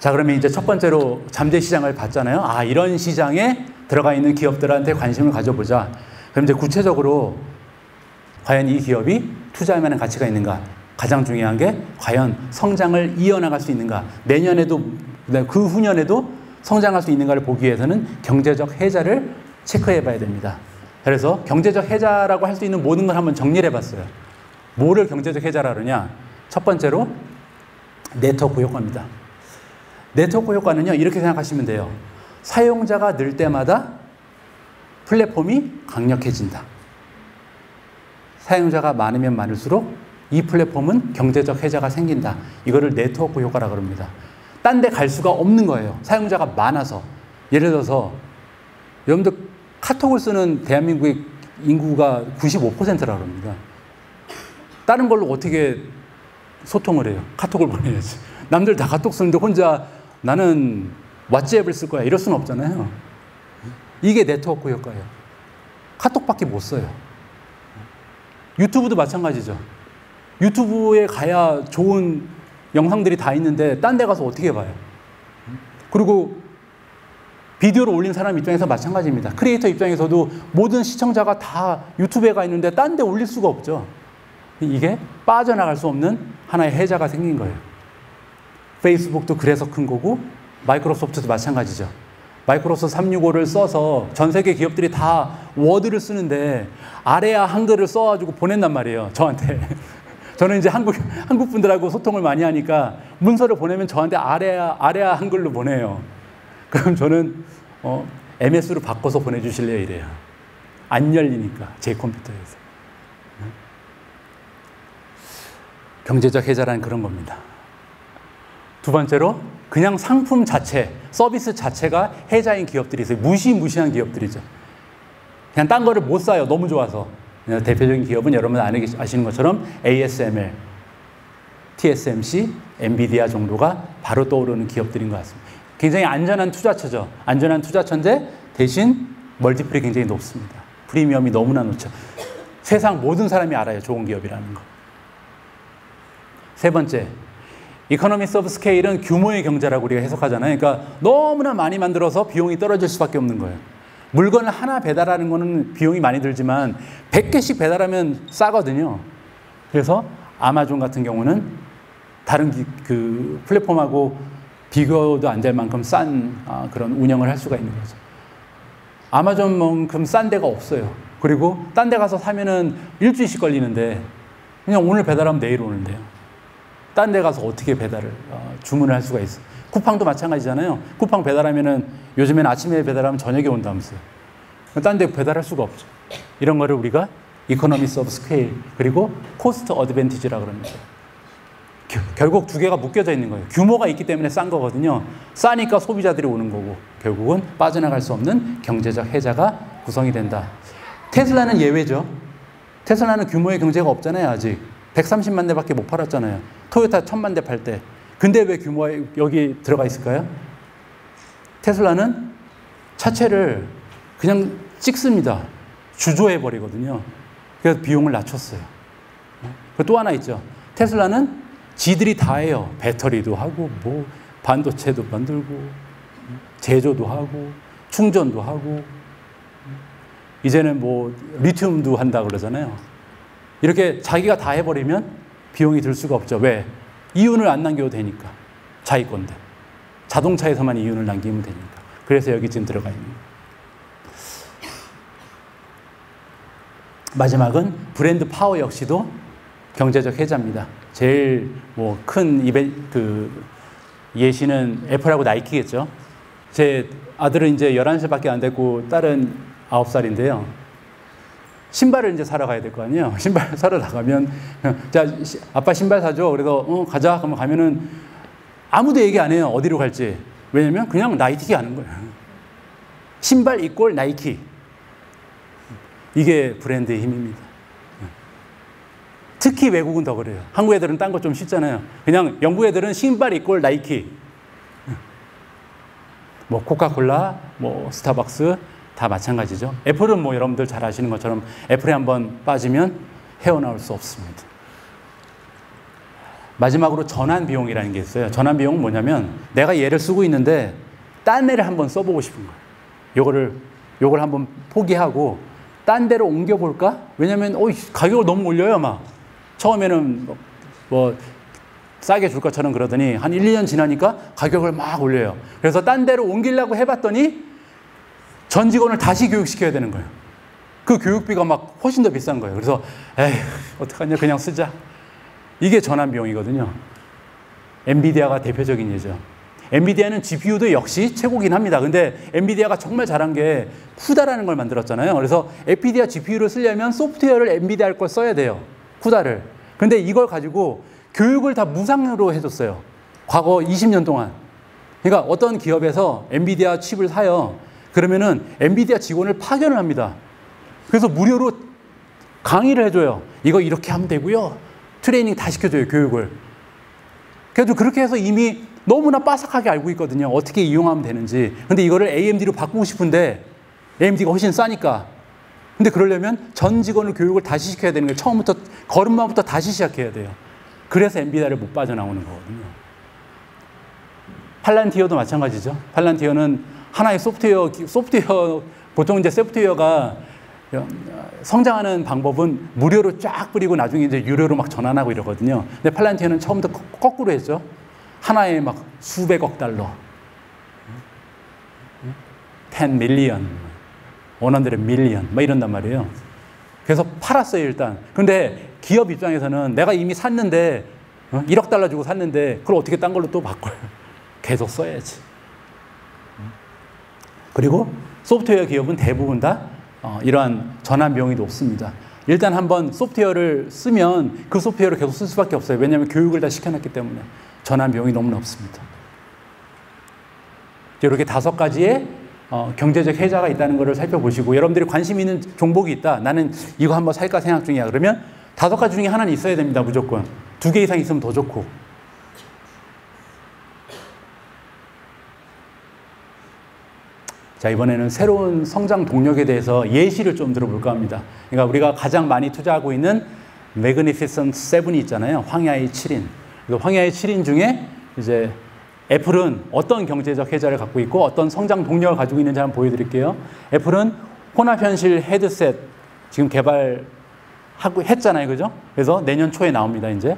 자, 그러면 이제 첫 번째로 잠재 시장을 봤잖아요. 아, 이런 시장에 들어가 있는 기업들한테 관심을 가져보자. 그럼 이제 구체적으로 과연 이 기업이 투자할 만한 가치가 있는가? 가장 중요한 게 과연 성장을 이어나갈 수 있는가? 내년에도 그 후년에도 성장할 수 있는가를 보기 위해서는 경제적 해자를 체크해 봐야 됩니다. 그래서 경제적 해자라고 할 수 있는 모든 걸 한번 정리를 해봤어요. 뭐를 경제적 해자라 그러냐? 첫 번째로 네트워크 효과입니다. 네트워크 효과는요, 이렇게 생각하시면 돼요. 사용자가 늘 때마다 플랫폼이 강력해진다. 사용자가 많으면 많을수록 이 플랫폼은 경제적 해자가 생긴다. 이거를 네트워크 효과라 그럽니다. 딴 데 갈 수가 없는 거예요. 사용자가 많아서. 예를 들어서 여러분들 카톡을 쓰는 대한민국의 인구가 95%라 그럽니다. 다른 걸로 어떻게 소통을 해요? 카톡을 보내야지. 남들 다 카톡 쓰는데 혼자 나는 왓츠앱을 쓸 거야. 이럴 수는 없잖아요. 이게 네트워크 효과예요. 카톡밖에 못 써요. 유튜브도 마찬가지죠. 유튜브에 가야 좋은 영상들이 다 있는데 딴 데 가서 어떻게 봐요? 그리고 비디오를 올린 사람 입장에서 마찬가지입니다. 크리에이터 입장에서도 모든 시청자가 다 유튜브에 가 있는데 딴 데 올릴 수가 없죠. 이게 빠져나갈 수 없는 하나의 해자가 생긴 거예요. 페이스북도 그래서 큰 거고 마이크로소프트도 마찬가지죠. 마이크로소프트 365를 써서 전 세계 기업들이 다 워드를 쓰는데 아래아 한글을 써가지고 보낸단 말이에요. 저한테. 저는 이제 한국 분들하고 소통을 많이 하니까 문서를 보내면 저한테 아래아 한글로 보내요. 그럼 저는 MS로 바꿔서 보내주실래요? 이래요. 안 열리니까 제 컴퓨터에서. 경제적 해자란 그런 겁니다. 두 번째로 그냥 상품 자체, 서비스 자체가 해자인 기업들이 있어요. 무시무시한 기업들이죠. 그냥 딴 거를 못 사요. 너무 좋아서. 대표적인 기업은 여러분 아시는 것처럼 ASML, TSMC, 엔비디아 정도가 바로 떠오르는 기업들인 것 같습니다. 굉장히 안전한 투자처죠. 안전한 투자처인데 대신 멀티플이 굉장히 높습니다. 프리미엄이 너무나 높죠. 세상 모든 사람이 알아요. 좋은 기업이라는 거. 세 번째, 이코노미스 오브 스케일은 규모의 경제라고 우리가 해석하잖아요. 그러니까 너무나 많이 만들어서 비용이 떨어질 수밖에 없는 거예요. 물건을 하나 배달하는 거는 비용이 많이 들지만 100개씩 배달하면 싸거든요. 그래서 아마존 같은 경우는 다른 그 플랫폼하고 비교도 안 될 만큼 싼 그런 운영을 할 수가 있는 거죠. 아마존만큼 싼 데가 없어요. 그리고 딴 데 가서 사면은 일주일씩 걸리는데 그냥 오늘 배달하면 내일 오는데요. 딴 데 가서 어떻게 배달을 주문을 할 수가 있어요. 쿠팡도 마찬가지잖아요. 쿠팡 배달하면은 요즘엔 아침에 배달하면 저녁에 온다면서요. 딴 데 배달할 수가 없죠. 이런 거를 우리가 이코노미스 오브 스케일 그리고 코스트 어드밴티지라 그럽니다. 결국 두 개가 묶여져 있는 거예요. 규모가 있기 때문에 싼 거거든요. 싸니까 소비자들이 오는 거고 결국은 빠져나갈 수 없는 경제적 해자가 구성이 된다. 테슬라는 예외죠. 테슬라는 규모의 경제가 없잖아요. 아직 130만 대밖에 못 팔았잖아요. 토요타 1000만 대 팔 때. 근데 왜 규모에 여기 들어가 있을까요? 테슬라는 차체를 그냥 찍습니다. 주조해버리거든요. 그래서 비용을 낮췄어요. 또 하나 있죠. 테슬라는 지들이 다 해요. 배터리도 하고 뭐 반도체도 만들고 제조도 하고 충전도 하고 이제는 뭐 리튬도 한다 그러잖아요. 이렇게 자기가 다 해버리면 비용이 들 수가 없죠. 왜? 이윤을 안 남겨도 되니까. 자기 건데. 자동차에서만 이윤을 남기면 되니까. 그래서 여기 지금 들어가 있는 거예요. 마지막은 브랜드 파워 역시도 경제적 해자입니다. 제일 뭐 큰 예시는 애플하고 나이키겠죠. 제 아들은 이제 11살밖에 안 됐고 딸은 9살인데요. 신발을 이제 사러 가야 될 거 아니에요. 신발 사러 나가면 자 아빠 신발 사줘. 그래서 가자. 그러면 가면은 아무도 얘기 안 해요. 어디로 갈지. 왜냐면 그냥 나이키 가는 거예요. 신발 이꼴 나이키. 이게 브랜드의 힘입니다. 특히 외국은 더 그래요. 한국 애들은 딴 거 좀 쉽잖아요. 그냥 영국 애들은 신발 이꼴 나이키. 뭐 코카콜라, 뭐 스타벅스 다 마찬가지죠. 애플은 뭐 여러분들 잘 아시는 것처럼 애플에 한번 빠지면 헤어나올 수 없습니다. 마지막으로 전환 비용이라는 게 있어요. 전환 비용은 뭐냐면 내가 얘를 쓰고 있는데 딴 애를 한번 써보고 싶은 거예요. 요걸 한번 포기하고 딴 데로 옮겨볼까? 왜냐면 가격을 너무 올려요. 막 처음에는 뭐 싸게 줄 것처럼 그러더니 한 1, 2년 지나니까 가격을 막 올려요. 그래서 딴 데로 옮기려고 해봤더니 전 직원을 다시 교육시켜야 되는 거예요. 그 교육비가 막 훨씬 더 비싼 거예요. 그래서 에휴 어떡하냐 그냥 쓰자. 이게 전환 비용이거든요. 엔비디아가 대표적인 예죠. 엔비디아는 GPU도 역시 최고긴 합니다. 근데 엔비디아가 정말 잘한 게 쿠다라는 걸 만들었잖아요. 그래서 엔비디아 GPU를 쓰려면 소프트웨어를 엔비디아 걸 써야 돼요. 쿠다를. 근데 이걸 가지고 교육을 다 무상으로 해줬어요. 과거 20년 동안. 그러니까 어떤 기업에서 엔비디아 칩을 사요. 그러면은 엔비디아 직원을 파견을 합니다. 그래서 무료로 강의를 해줘요. 이거 이렇게 하면 되고요. 트레이닝 다 시켜줘요, 교육을. 그래도 그렇게 해서 이미 너무나 빠삭하게 알고 있거든요. 어떻게 이용하면 되는지. 근데 이거를 AMD로 바꾸고 싶은데 AMD가 훨씬 싸니까. 근데 그러려면 전 직원을 교육을 다시 시켜야 되는 거예요. 처음부터, 걸음마부터 다시 시작해야 돼요. 그래서 엔비디아를 못 빠져나오는 거거든요. 팔란티어도 마찬가지죠. 팔란티어는 하나의 소프트웨어, 보통 이제 소프트웨어가 성장하는 방법은 무료로 쫙 뿌리고 나중에 이제 유료로 막 전환하고 이러거든요. 근데 팔란티어는 처음부터 거꾸로 했죠. 하나에 막 수백억 달러, 10 밀리언, 100 밀리언, 막 이런단 말이에요. 그래서 팔았어요, 일단. 근데 기업 입장에서는 내가 이미 샀는데, 1억 달러 주고 샀는데, 그걸 어떻게 딴 걸로 또 바꿔요? 계속 써야지. 그리고 소프트웨어 기업은 대부분 다 이러한 전환 비용이 높습니다. 일단 한번 소프트웨어를 쓰면 그 소프트웨어를 계속 쓸 수밖에 없어요. 왜냐하면 교육을 다 시켜놨기 때문에 전환 비용이 너무 높습니다. 이렇게 5가지의 경제적 혜자가 있다는 것을 살펴보시고 여러분들이 관심 있는 종목이 있다. 나는 이거 한번 살까 생각 중이야. 그러면 5가지 중에 하나는 있어야 됩니다. 무조건. 2개 이상 있으면 더 좋고. 자, 이번에는 새로운 성장 동력에 대해서 예시를 좀 들어볼까 합니다. 그러니까 우리가 가장 많이 투자하고 있는 Magnificent 7이 있잖아요. 황야의 7인. 그래서 황야의 7인 중에 이제 애플은 어떤 경제적 혜자를 갖고 있고 어떤 성장 동력을 가지고 있는지 한번 보여드릴게요. 애플은 혼합현실 헤드셋 지금 개발하고 했잖아요. 그죠? 그래서 내년 초에 나옵니다. 이제.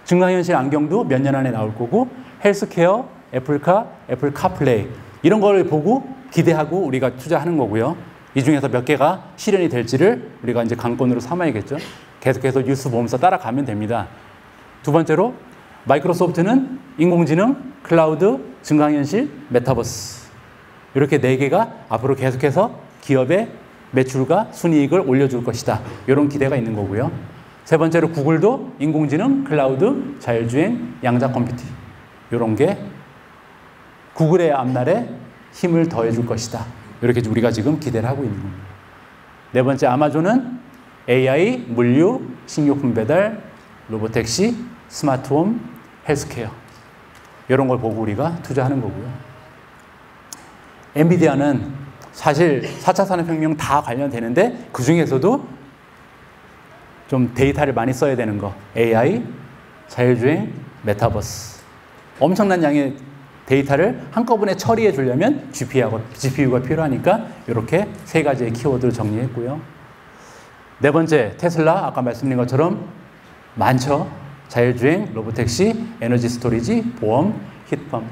증강현실 안경도 몇 년 안에 나올 거고 헬스케어, 애플카, 애플 카플레이 이런 걸 보고 기대하고 우리가 투자하는 거고요. 이 중에서 몇 개가 실현이 될지를 우리가 이제 관건으로 삼아야겠죠. 계속해서 뉴스 보면서 따라가면 됩니다. 두 번째로 마이크로소프트는 인공지능, 클라우드, 증강현실, 메타버스 이렇게 4개가 앞으로 계속해서 기업의 매출과 순이익을 올려줄 것이다. 이런 기대가 있는 거고요. 세 번째로 구글도 인공지능, 클라우드, 자율주행, 양자 컴퓨팅 이런 게 구글의 앞날에 힘을 더해줄 것이다. 이렇게 우리가 지금 기대를 하고 있는 겁니다. 네 번째 아마존은 AI, 물류, 식료품 배달, 로보택시, 스마트홈, 헬스케어 이런 걸 보고 우리가 투자하는 거고요. 엔비디아는 사실 4차 산업혁명 다 관련되는데 그 중에서도 좀 데이터를 많이 써야 되는 거 AI, 자율주행, 메타버스 엄청난 양의 데이터를 한꺼번에 처리해 주려면 GPU가 필요하니까 이렇게 3가지의 키워드를 정리했고요. 네 번째 테슬라 아까 말씀드린 것처럼 많죠. 자율주행, 로보택시, 에너지 스토리지, 보험, 히트펌프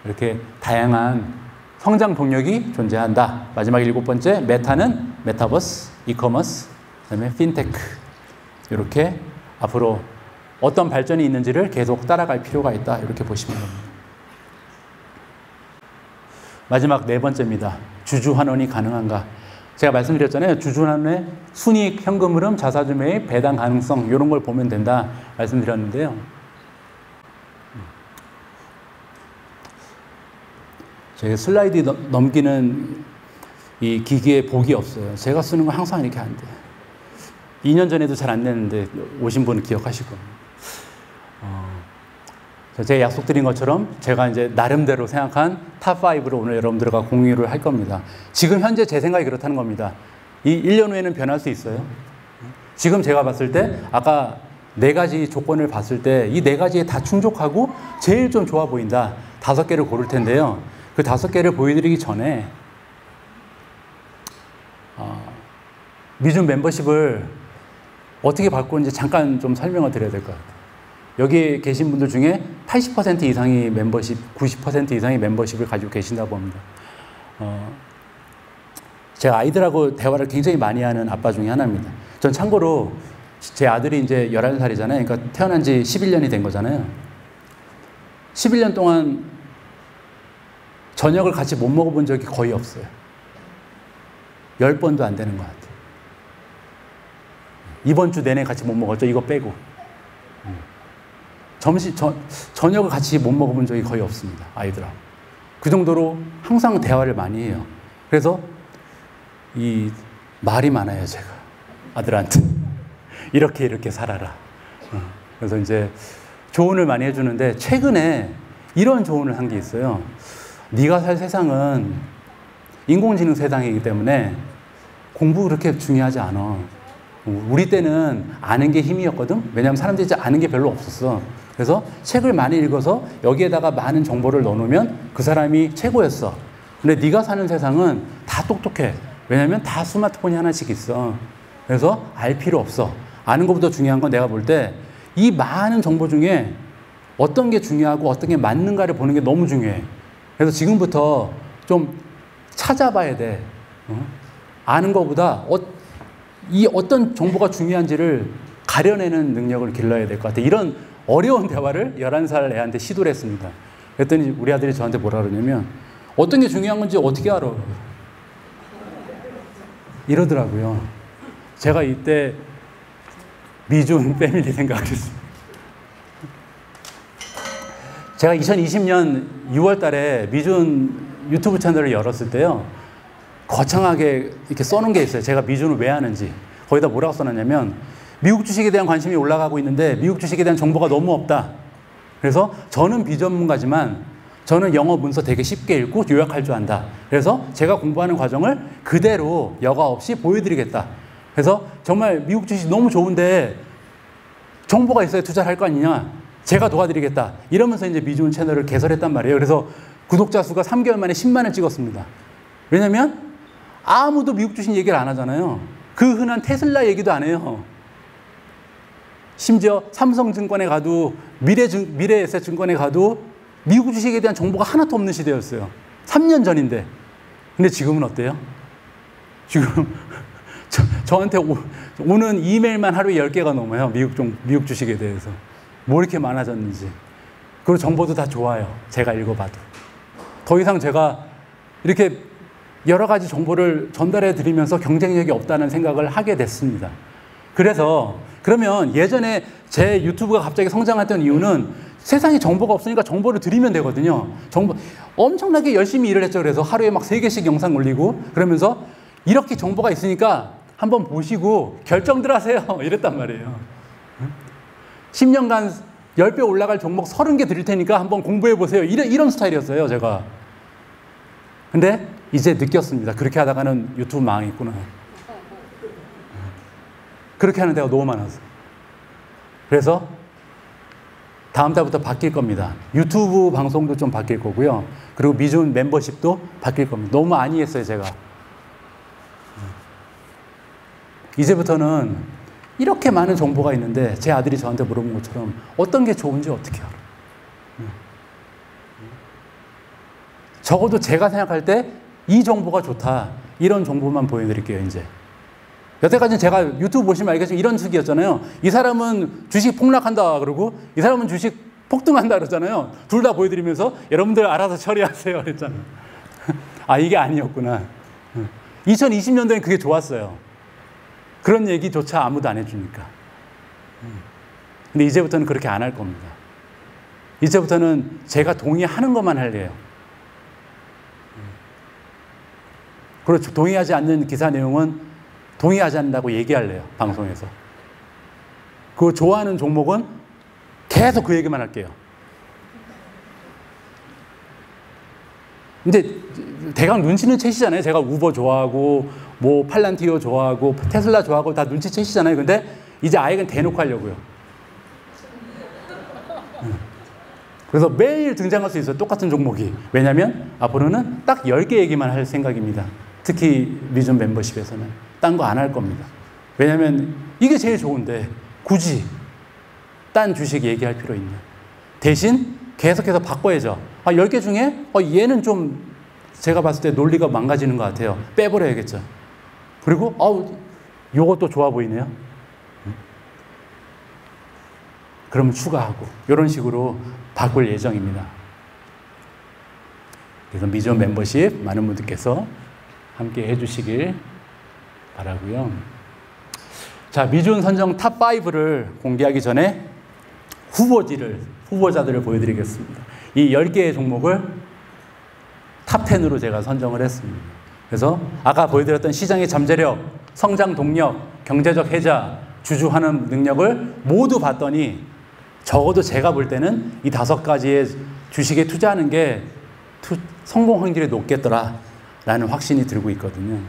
이렇게 다양한 성장 동력이 존재한다. 마지막 7번째 메타는 메타버스, 이커머스, 그다음에 핀테크 이렇게 앞으로 어떤 발전이 있는지를 계속 따라갈 필요가 있다. 이렇게 보시면 됩니다. 마지막 4번째입니다. 주주환원이 가능한가? 제가 말씀드렸잖아요. 주주환원의 순이익, 현금 흐름, 자사주 매입, 배당 가능성 이런 걸 보면 된다 말씀드렸는데요. 제가 슬라이드 넘기는 이 기기에 복이 없어요. 제가 쓰는 건 항상 이렇게 안 돼요. 2년 전에도 잘 안 되는데 오신 분은 기억하시고. 제가 약속드린 것처럼 제가 이제 나름대로 생각한 탑5로 오늘 여러분들과 공유를 할 겁니다. 지금 현재 제 생각이 그렇다는 겁니다. 이 1년 후에는 변할 수 있어요. 지금 제가 봤을 때 아까 4가지 조건을 봤을 때 이 4가지에 다 충족하고 제일 좀 좋아 보인다. 5개를 고를 텐데요. 그 5개를 보여드리기 전에 미준 멤버십을 어떻게 바꾸는지 잠깐 좀 설명을 드려야 될 것 같아요. 여기 계신 분들 중에 80% 이상이 멤버십, 90% 이상이 멤버십을 가지고 계신다고 봅니다. 제가 아이들하고 대화를 굉장히 많이 하는 아빠 중에 하나입니다. 전 참고로 제 아들이 이제 11살이잖아요. 그러니까 태어난 지 11년이 된 거잖아요. 11년 동안 저녁을 같이 못 먹어본 적이 거의 없어요. 10번도 안 되는 것 같아요. 이번 주 내내 같이 못 먹었죠. 이거 빼고. 저녁을 같이 못 먹어본 적이 거의 없습니다. 아이들하고. 그 정도로 항상 대화를 많이 해요. 그래서 이 말이 많아요, 제가. 아들한테. 이렇게 살아라. 그래서 이제 조언을 많이 해주는데 최근에 이런 조언을 한 게 있어요. 네가 살 세상은 인공지능 세상이기 때문에 공부 그렇게 중요하지 않아. 우리 때는 아는 게 힘이었거든. 왜냐하면 사람들이 이제 아는 게 별로 없었어. 그래서 책을 많이 읽어서 여기에다가 많은 정보를 넣어놓으면 그 사람이 최고였어. 근데 네가 사는 세상은 다 똑똑해. 왜냐하면 다 스마트폰이 하나씩 있어. 그래서 알 필요 없어. 아는 것보다 중요한 건 내가 볼 때 이 많은 정보 중에 어떤 게 중요하고 어떤 게 맞는가를 보는 게 너무 중요해. 그래서 지금부터 좀 찾아봐야 돼. 아는 것보다 이 어떤 정보가 중요한지를 가려내는 능력을 길러야 될 것 같아. 이런 어려운 대화를 11살 애한테 시도를 했습니다. 그랬더니 우리 아들이 저한테 뭐라 그러냐면 어떤 게 중요한 건지 어떻게 알아? 이러더라고요. 제가 이때 미준 패밀리 생각을 했습니다. 제가 2020년 6월 달에 미준 유튜브 채널을 열었을 때요. 거창하게 이렇게 써놓은 게 있어요. 제가 미준을 왜 하는지. 거기다 뭐라고 써놨냐면 미국 주식에 대한 관심이 올라가고 있는데 미국 주식에 대한 정보가 너무 없다. 그래서 저는 비전문가지만 저는 영어 문서 되게 쉽게 읽고 요약할 줄 안다. 그래서 제가 공부하는 과정을 그대로 여과 없이 보여드리겠다. 그래서 정말 미국 주식 너무 좋은데 정보가 있어야 투자를 할 거 아니냐. 제가 도와드리겠다. 이러면서 이제 미준 채널을 개설했단 말이에요. 그래서 구독자 수가 3개월 만에 10만을 찍었습니다. 왜냐면 아무도 미국 주식 얘기를 안 하잖아요. 그 흔한 테슬라 얘기도 안 해요. 심지어 삼성증권에 가도 미래에셋증권에 가도 미국 주식에 대한 정보가 하나도 없는 시대였어요. 3년 전인데. 근데 지금은 어때요? 지금 저한테 오는 이메일만 하루에 10개가 넘어요. 미국 주식에 대해서. 뭐 이렇게 많아졌는지. 그리고 정보도 다 좋아요. 제가 읽어봐도. 더 이상 제가 이렇게 여러 가지 정보를 전달해 드리면서 경쟁력이 없다는 생각을 하게 됐습니다. 그래서 그러면 예전에 제 유튜브가 갑자기 성장했던 이유는 세상에 정보가 없으니까 정보를 드리면 되거든요. 엄청나게 열심히 일을 했죠. 그래서 하루에 막 3개씩 영상 올리고 그러면서 이렇게 정보가 있으니까 한번 보시고 결정들 하세요. 이랬단 말이에요. 10년간 10배 올라갈 종목 30개 드릴 테니까 한번 공부해 보세요. 이런 스타일이었어요, 제가. 근데 이제 느꼈습니다. 그렇게 하다가는 유튜브 망했구나. 그렇게 하는 데가 너무 많아서. 그래서 다음 달부터 바뀔 겁니다. 유튜브 방송도 좀 바뀔 거고요. 그리고 미준 멤버십도 바뀔 겁니다. 너무 많이 했어요, 제가. 이제부터는 이렇게 많은 정보가 있는데 제 아들이 저한테 물어본 것처럼 어떤 게 좋은지 어떻게 알아? 적어도 제가 생각할 때 이 정보가 좋다. 이런 정보만 보여드릴게요, 이제. 여태까지는 제가 유튜브 보시면 알겠지만 이런 식이었잖아요. 이 사람은 주식 폭락한다 그러고 이 사람은 주식 폭등한다 그러잖아요. 둘 다 보여드리면서 여러분들 알아서 처리하세요 그랬잖아요. 아, 이게 아니었구나. 2020년도엔 그게 좋았어요. 그런 얘기조차 아무도 안 해주니까. 근데 이제부터는 그렇게 안 할 겁니다. 이제부터는 제가 동의하는 것만 할래요. 그리고 동의하지 않는 기사 내용은 동의하지 않는다고 얘기할래요. 방송에서. 그 좋아하는 종목은 계속 그 얘기만 할게요. 근데 대강 눈치는 채시잖아요. 제가 우버 좋아하고 뭐 팔란티오 좋아하고 테슬라 좋아하고 다 눈치채시잖아요. 근데 이제 아예 그냥 대놓고 하려고요. 그래서 매일 등장할 수 있어요. 똑같은 종목이. 왜냐하면 앞으로는 딱 10개 얘기만 할 생각입니다. 특히 미준 멤버십에서는. 딴 거 안 할 겁니다. 왜냐하면 이게 제일 좋은데 굳이 딴 주식 얘기할 필요 있냐. 대신 계속해서 바꿔야죠. 10개 중에 얘는 좀 제가 봤을 때 논리가 망가지는 것 같아요. 빼버려야겠죠. 그리고 요것도 좋아 보이네요. 그러면 추가하고 이런 식으로 바꿀 예정입니다. 그래서 미전 멤버십 많은 분들께서 함께 해주시길 바라고요. 자, 미준 선정 탑5를 공개하기 전에 후보자들을 보여드리겠습니다. 이 10개의 종목을 탑10으로 제가 선정을 했습니다. 그래서 아까 보여드렸던 시장의 잠재력, 성장 동력, 경제적 해자, 주주하는 능력을 모두 봤더니 적어도 제가 볼 때는 이 5가지의 주식에 투자하는 게 성공 확률이 높겠더라라는 확신이 들고 있거든요.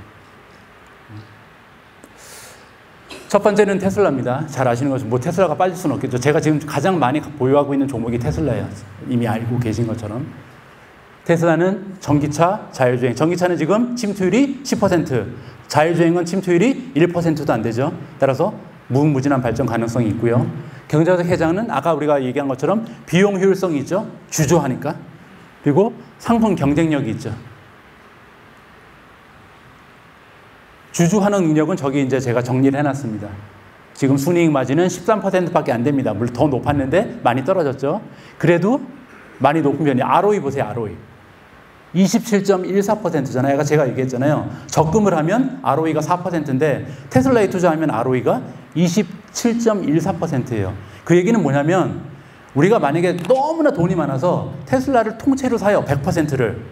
첫 번째는 테슬라입니다. 잘 아시는 것처럼 테슬라가 빠질 수는 없겠죠. 제가 지금 가장 많이 보유하고 있는 종목이 테슬라예요. 이미 알고 계신 것처럼. 테슬라는 전기차, 자율주행. 전기차는 지금 침투율이 10%, 자율주행은 침투율이 1%도 안 되죠. 따라서 무궁무진한 발전 가능성이 있고요. 경제적 해자는 아까 우리가 얘기한 것처럼 비용 효율성이 있죠. 주저하니까. 그리고 상품 경쟁력이 있죠. 주주하는 능력은 저기 이제 제가 정리를 해놨습니다. 지금 순이익 마진은 13%밖에 안 됩니다. 물론 더 높았는데 많이 떨어졌죠. 그래도 많이 높은 편이에요. ROE 보세요, ROE. 27.14%잖아요. 제가 얘기했잖아요. 적금을 하면 ROE가 4%인데 테슬라에 투자하면 ROE가 27.14%예요. 그 얘기는 뭐냐면 우리가 만약에 너무나 돈이 많아서 테슬라를 통째로 사요. 100%를.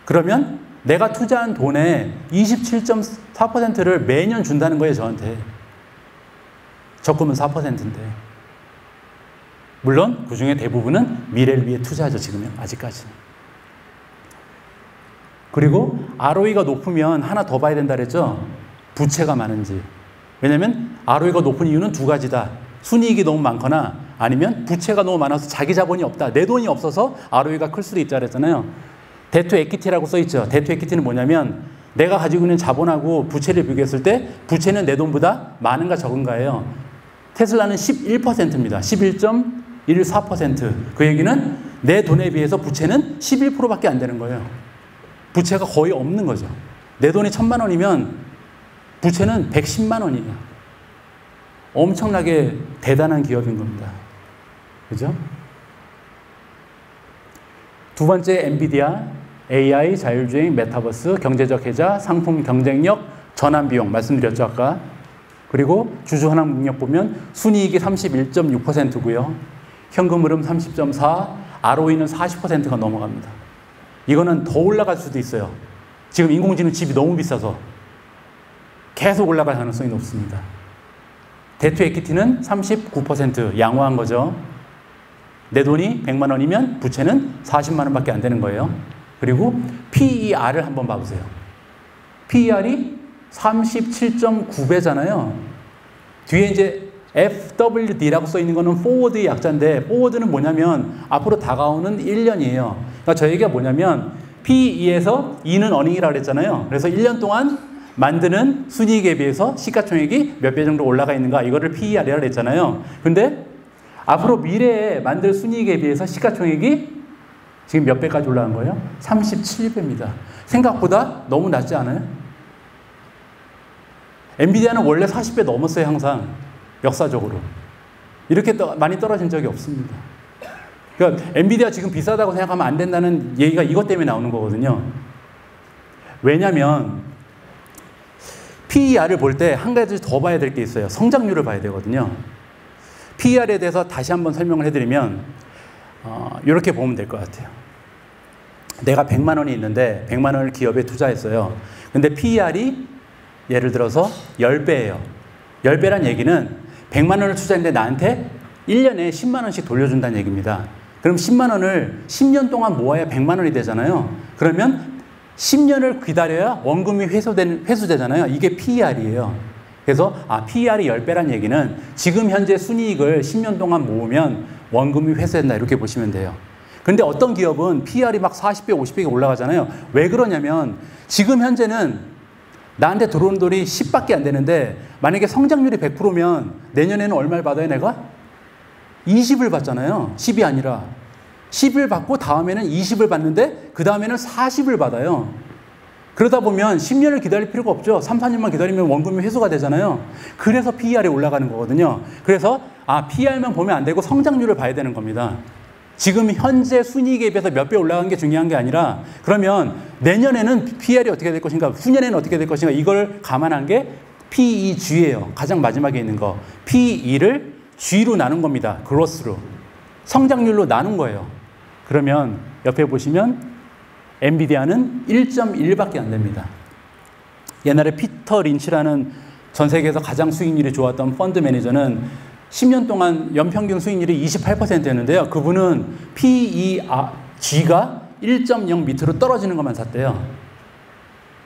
그러면 내가 투자한 돈의 27.4%를 매년 준다는 거예요, 저한테. 적금은 4%인데. 물론 그 중에 대부분은 미래를 위해 투자하죠, 지금은. 아직까지는. 그리고 ROE가 높으면 하나 더 봐야 된다 그랬죠? 부채가 많은지. 왜냐면 ROE가 높은 이유는 두 가지다. 순이익이 너무 많거나 아니면 부채가 너무 많아서 자기 자본이 없다. 내 돈이 없어서 ROE가 클 수도 있다 그랬잖아요. 데트 에퀴티라고 써있죠. 데트 에퀴티는 뭐냐면 내가 가지고 있는 자본하고 부채를 비교했을 때 부채는 내 돈보다 많은가 적은가예요. 테슬라는 11%입니다. 11.14%. 그 얘기는 내 돈에 비해서 부채는 11%밖에 안 되는 거예요. 부채가 거의 없는 거죠. 내 돈이 1,000만 원이면 부채는 110만 원이에요. 엄청나게 대단한 기업인 겁니다. 그죠? 두 번째 엔비디아, AI, 자율주행, 메타버스, 경제적 해자, 상품 경쟁력, 전환 비용 말씀드렸죠 아까. 그리고 주주 환원 능력 보면 순이익이 31.6%고요. 현금 흐름 30.4, ROE는 40%가 넘어갑니다. 이거는 더 올라갈 수도 있어요. 지금 인공지능 칩이 너무 비싸서 계속 올라갈 가능성이 높습니다. 데트 에퀴티는 39% 양호한 거죠. 내 돈이 100만 원이면 부채는 40만 원밖에 안 되는 거예요. 그리고 PER을 한번 봐보세요. PER이 37.9배잖아요. 뒤에 이제 FWD라고 써 있는 거는 forward의 약자인데 forward는 뭐냐면 앞으로 다가오는 1년이에요. 그러니까 저 얘기가 뭐냐면 PE에서 E는 earning이라고 그랬잖아요. 그래서 1년 동안 만드는 순이익에 비해서 시가총액이 몇 배 정도 올라가 있는가 이거를 PER이라고 그랬잖아요. 근데 앞으로 미래에 만들 순이익에 비해서 시가총액이 지금 몇 배까지 올라간 거예요? 37배입니다. 생각보다 너무 낮지 않아요? 엔비디아는 원래 40배 넘었어요, 항상. 역사적으로. 이렇게 많이 떨어진 적이 없습니다. 그러니까 엔비디아 지금 비싸다고 생각하면 안 된다는 얘기가 이것 때문에 나오는 거거든요. 왜냐면 PER을 볼 때 한 가지 더 봐야 될 게 있어요. 성장률을 봐야 되거든요. PER에 대해서 다시 한번 설명을 해드리면 이렇게 보면 될 것 같아요. 내가 100만 원이 있는데 100만 원을 기업에 투자했어요. 근데 PER이 예를 들어서 10배예요. 10배란 얘기는 100만 원을 투자했는데 나한테 1년에 10만 원씩 돌려준다는 얘기입니다. 그럼 10만 원을 10년 동안 모아야 100만 원이 되잖아요. 그러면 10년을 기다려야 원금이 회수되잖아요. 이게 PER이에요. 그래서 PER이 10배란 얘기는 지금 현재 순이익을 10년 동안 모으면 원금이 회수된다 이렇게 보시면 돼요. 근데 어떤 기업은 PER이 막 40배, 50배가 올라가잖아요. 왜 그러냐면 지금 현재는 나한테 들어오는 돈이 10밖에 안 되는데 만약에 성장률이 100%면 내년에는 얼마를 받아요 내가? 20을 받잖아요. 10이 아니라. 10을 받고 다음에는 20을 받는데 그 다음에는 40을 받아요. 그러다 보면 10년을 기다릴 필요가 없죠. 3, 4년만 기다리면 원금이 회수가 되잖아요. 그래서 PER이 올라가는 거거든요. 그래서 PER만 보면 안 되고 성장률을 봐야 되는 겁니다. 지금 현재 순이익에 비해서 몇 배 올라간 게 중요한 게 아니라 그러면 내년에는 PER이 어떻게 될 것인가, 후년에는 어떻게 될 것인가 이걸 감안한 게 PEG예요. 가장 마지막에 있는 거. PE를 G로 나눈 겁니다. 그로스로. 성장률로 나눈 거예요. 그러면 옆에 보시면 엔비디아는 1.1밖에 안 됩니다. 옛날에 피터 린치라는 전 세계에서 가장 수익률이 좋았던 펀드 매니저는 10년 동안 연평균 수익률이 28%였는데요. 그분은 PEG가 1.0 밑으로 떨어지는 것만 샀대요.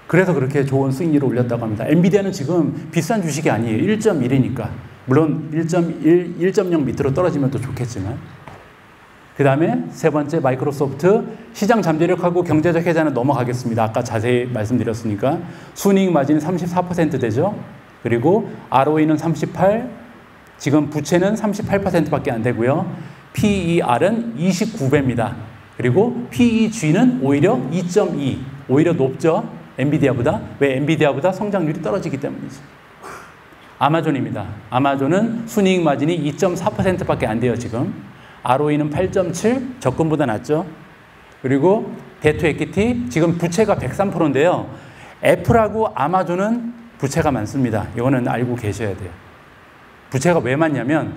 그래서 그렇게 좋은 수익률을 올렸다고 합니다. 엔비디아는 지금 비싼 주식이 아니에요. 1.1이니까. 물론 1.0 밑으로 떨어지면 또 좋겠지만. 그 다음에 세 번째 마이크로소프트 시장 잠재력하고 경제적 혜자는 넘어가겠습니다. 아까 자세히 말씀드렸으니까 순이익 마진이 34% 되죠. 그리고 ROE는 38, 지금 부채는 38%밖에 안 되고요. PER은 29배입니다. 그리고 PEG는 오히려 2.2, 오히려 높죠. 엔비디아보다. 왜? 엔비디아보다 성장률이 떨어지기 때문이죠. 아마존입니다. 아마존은 순이익 마진이 2.4%밖에 안 돼요, 지금. ROE는 8.7, 적금보다 낮죠. 그리고 데트 에퀴티, 지금 부채가 103%인데요. 애플하고 아마존은 부채가 많습니다. 이거는 알고 계셔야 돼요. 부채가 왜 많냐면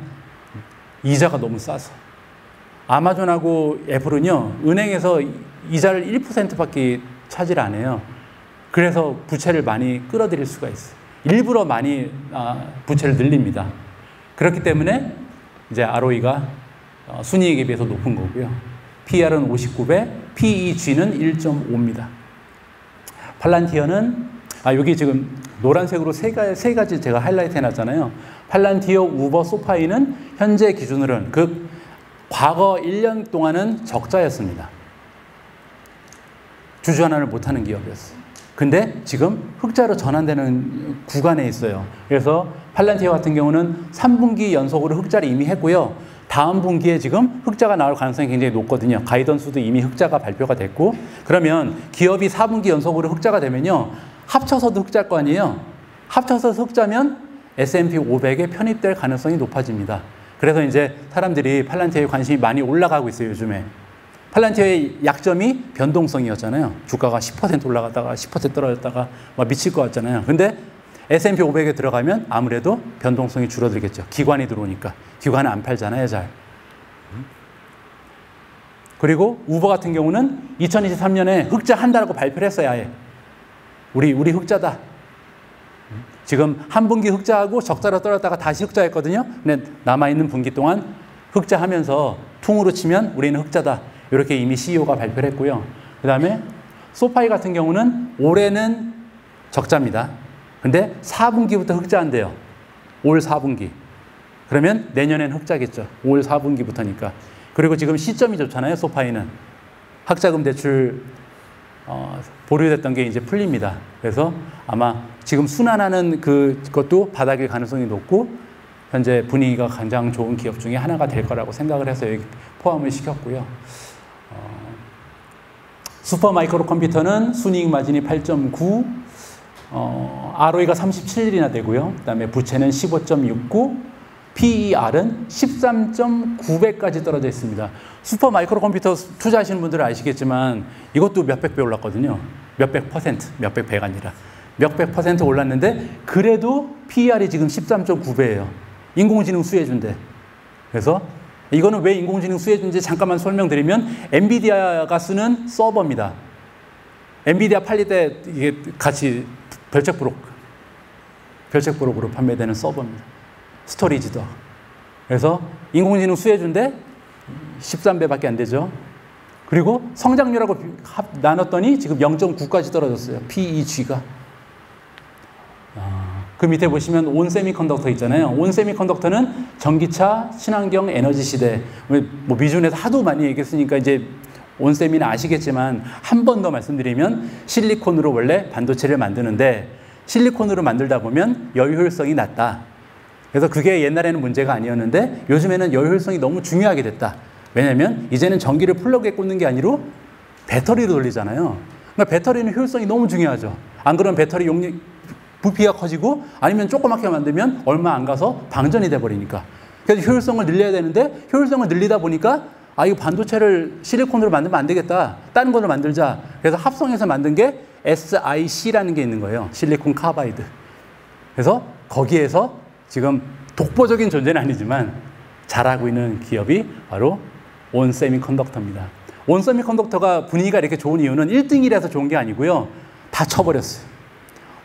이자가 너무 싸서. 아마존하고 애플은요, 은행에서 이자를 1%밖에 차지를 안 해요. 그래서 부채를 많이 끌어들일 수가 있어요. 일부러 많이 부채를 늘립니다. 그렇기 때문에 이제 ROE가 순이익에 비해서 높은 거고요. PER은 59배, PEG는 1.5입니다. 팔란티어는 여기 지금 노란색으로 세 가지 제가 하이라이트 해놨잖아요. 팔란티어, 우버, 소파이는 현재 기준으로는 과거 1년 동안은 적자였습니다. 주주환원을 못하는 기업이었어요. 근데 지금 흑자로 전환되는 구간에 있어요. 그래서 팔란티어 같은 경우는 3분기 연속으로 흑자를 이미 했고요. 다음 분기에 지금 흑자가 나올 가능성이 굉장히 높거든요. 가이던스도 이미 흑자가 발표가 됐고, 그러면 기업이 4분기 연속으로 흑자가 되면요, 합쳐서도 흑자일 거 아니에요. 합쳐서 흑자면 S&P 500에 편입될 가능성이 높아집니다. 그래서 이제 사람들이 팔란티어에 관심이 많이 올라가고 있어요, 요즘에. 팔란티어의 약점이 변동성이었잖아요. 주가가 10% 올라갔다가 10% 떨어졌다가 막 미칠 것 같잖아요. 근데 S&P 500에 들어가면 아무래도 변동성이 줄어들겠죠. 기관이 들어오니까. 기관은 안 팔잖아요, 잘. 그리고 우버 같은 경우는 2023년에 흑자한다라고 발표를 했어요, 아예. 우리 흑자다. 지금 한 분기 흑자하고 적자로 떨어졌다가 다시 흑자했거든요. 근데 남아있는 분기 동안 흑자하면서 퉁으로 치면 우리는 흑자다. 이렇게 이미 CEO가 발표를 했고요. 그 다음에 소파이 같은 경우는 올해는 적자입니다. 근데 4분기부터 흑자한대요. 올 4분기. 그러면 내년엔 흑자겠죠. 올 4분기부터니까. 그리고 지금 시점이 좋잖아요, 소파이는. 학자금 대출 보류됐던 게 이제 풀립니다. 그래서 아마 지금 순환하는 그것도 바닥일 가능성이 높고 현재 분위기가 가장 좋은 기업 중에 하나가 될 거라고 생각을 해서 여기 포함을 시켰고요. 슈퍼마이크로 컴퓨터는 순이익 마진이 8.9, ROE가 37이나 되고요. 그 다음에 부채는 15.69, PER은 13.9배까지 떨어져 있습니다. 슈퍼마이크로 컴퓨터 투자하시는 분들은 아시겠지만 이것도 몇백 배 올랐거든요. 몇백 퍼센트, 몇백 배가 아니라. 몇백 퍼센트 올랐는데 그래도 PER이 지금 13.9배예요. 인공지능 수혜주인데. 그래서 이거는 왜 인공지능 수혜주인지 잠깐만 설명드리면 엔비디아가 쓰는 서버입니다. 엔비디아 팔릴 때 이게 같이 별책브록으로 판매되는 서버입니다. 스토리지도. 그래서 인공지능 수혜주인데 13배밖에 안 되죠. 그리고 성장률하고 나눴더니 지금 0.9까지 떨어졌어요. PEG가. 그 밑에 보시면 온 세미컨덕터 있잖아요. 온 세미컨덕터는 전기차, 친환경, 에너지 시대. 뭐 미준에서 하도 많이 얘기했으니까 이제 온 세미는 아시겠지만 한 번 더 말씀드리면 실리콘으로 원래 반도체를 만드는데 실리콘으로 만들다 보면 여효율성이 낮다. 그래서 그게 옛날에는 문제가 아니었는데 요즘에는 여효율성이 너무 중요하게 됐다. 왜냐면 이제는 전기를 플러그에 꽂는 게 아니라 배터리로 돌리잖아요. 그러니까 배터리는 효율성이 너무 중요하죠. 안 그러면 배터리 용량, 부피가 커지고 아니면 조그맣게 만들면 얼마 안 가서 방전이 돼버리니까. 그래서 효율성을 늘려야 되는데 효율성을 늘리다 보니까 아, 이거 반도체를 실리콘으로 만들면 안 되겠다. 다른 걸로 만들자. 그래서 합성해서 만든 게 SiC라는 게 있는 거예요. 실리콘 카바이드. 그래서 거기에서 지금 독보적인 존재는 아니지만 잘하고 있는 기업이 바로 온 세미컨덕터입니다. 온 세미컨덕터가 분위기가 이렇게 좋은 이유는 1등이라서 좋은 게 아니고요. 다 쳐버렸어요.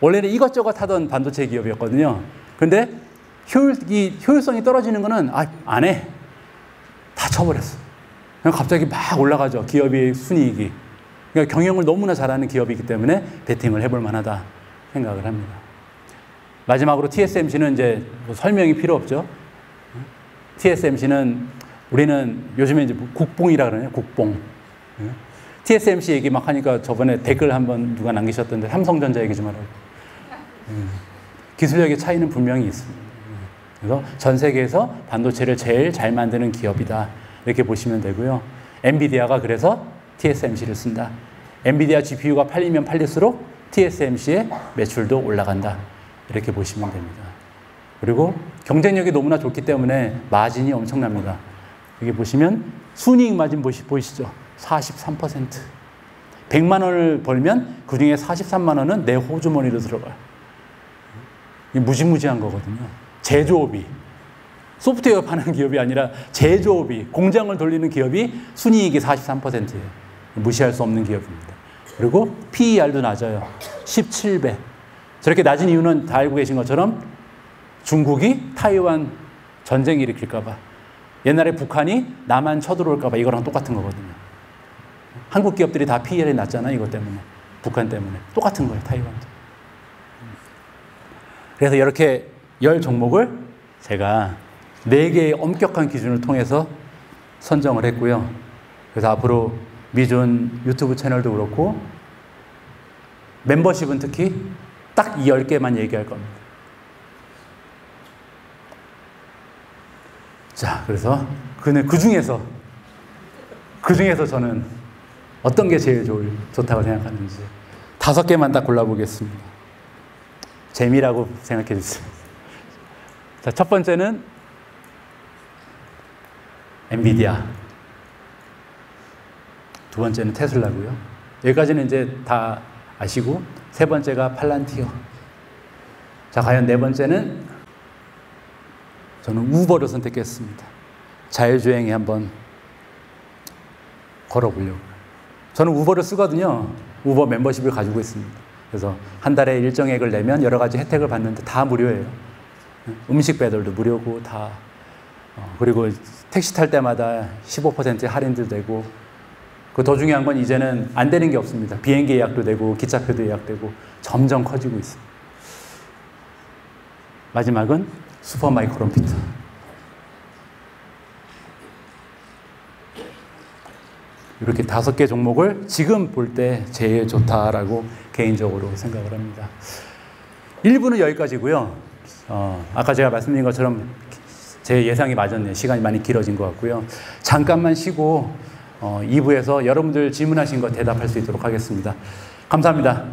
원래는 이것저것 하던 반도체 기업이었거든요. 근데 효율성이 떨어지는 거는 안 해. 다 쳐버렸어. 갑자기 막 올라가죠. 기업의 순이익이. 그러니까 경영을 너무나 잘하는 기업이기 때문에 베팅을 해볼 만하다 생각을 합니다. 마지막으로 TSMC는 이제 뭐 설명이 필요 없죠. TSMC는 우리는 요즘에 이제 국뽕이라 그러네요. 국뽕. TSMC 얘기 막 하니까 저번에 댓글 한번 누가 남기셨던데 삼성전자 얘기 좀 하라고. 기술력의 차이는 분명히 있습니다. 그래서 전 세계에서 반도체를 제일 잘 만드는 기업이다. 이렇게 보시면 되고요. 엔비디아가 그래서 TSMC를 쓴다. 엔비디아 GPU가 팔리면 팔릴수록 TSMC의 매출도 올라간다. 이렇게 보시면 됩니다. 그리고 경쟁력이 너무나 좋기 때문에 마진이 엄청납니다. 여기 보시면 순이익 마진 보이시죠? 43%. 100만 원을 벌면 그중에 43만 원은 내 호주머니로 들어가요. 이게 무지무지한 거거든요. 제조업이. 소프트웨어 파는 기업이 아니라 제조업이, 공장을 돌리는 기업이 순이익이 43%예요. 무시할 수 없는 기업입니다. 그리고 PER도 낮아요. 17배. 저렇게 낮은 이유는 다 알고 계신 것처럼 중국이 타이완 전쟁 일으킬까 봐. 옛날에 북한이 남한 쳐들어올까 봐. 이거랑 똑같은 거거든요. 한국 기업들이 다 PER이 낮잖아요. 이것 때문에. 북한 때문에. 똑같은 거예요. 타이완도. 그래서 이렇게 10 종목을 제가 4개의 엄격한 기준을 통해서 선정을 했고요. 그래서 앞으로 미준 유튜브 채널도 그렇고 멤버십은 특히 딱 이 10개만 얘기할 겁니다. 자, 그래서 그 중에서 저는 어떤 게 제일 좋다고 생각하는지 5개만 딱 골라보겠습니다. 재미라고 생각해 주세요. 자, 첫 번째는 엔비디아. 두 번째는 테슬라고요. 여기까지는 이제 다 아시고, 세 번째가 팔란티어. 자, 과연 네 번째는 저는 우버를 선택했습니다. 자율주행에 한번 걸어보려고. 저는 우버를 쓰거든요. 우버 멤버십을 가지고 있습니다. 그래서 한 달에 일정액을 내면 여러 가지 혜택을 받는데 다 무료예요. 음식 배달도 무료고 다. 그리고 택시 탈 때마다 15% 할인도 되고. 그 더 중요한 건 이제는 안 되는 게 없습니다. 비행기 예약도 되고 기차표도 예약되고 점점 커지고 있습니다. 마지막은 슈퍼마이크로컴퓨터. 이렇게 5개 종목을 지금 볼 때 제일 좋다라고 개인적으로 생각을 합니다. 1부는 여기까지고요. 아까 제가 말씀드린 것처럼 제 예상이 맞았네요. 시간이 많이 길어진 것 같고요. 잠깐만 쉬고 2부에서 여러분들 질문하신 거 대답할 수 있도록 하겠습니다. 감사합니다.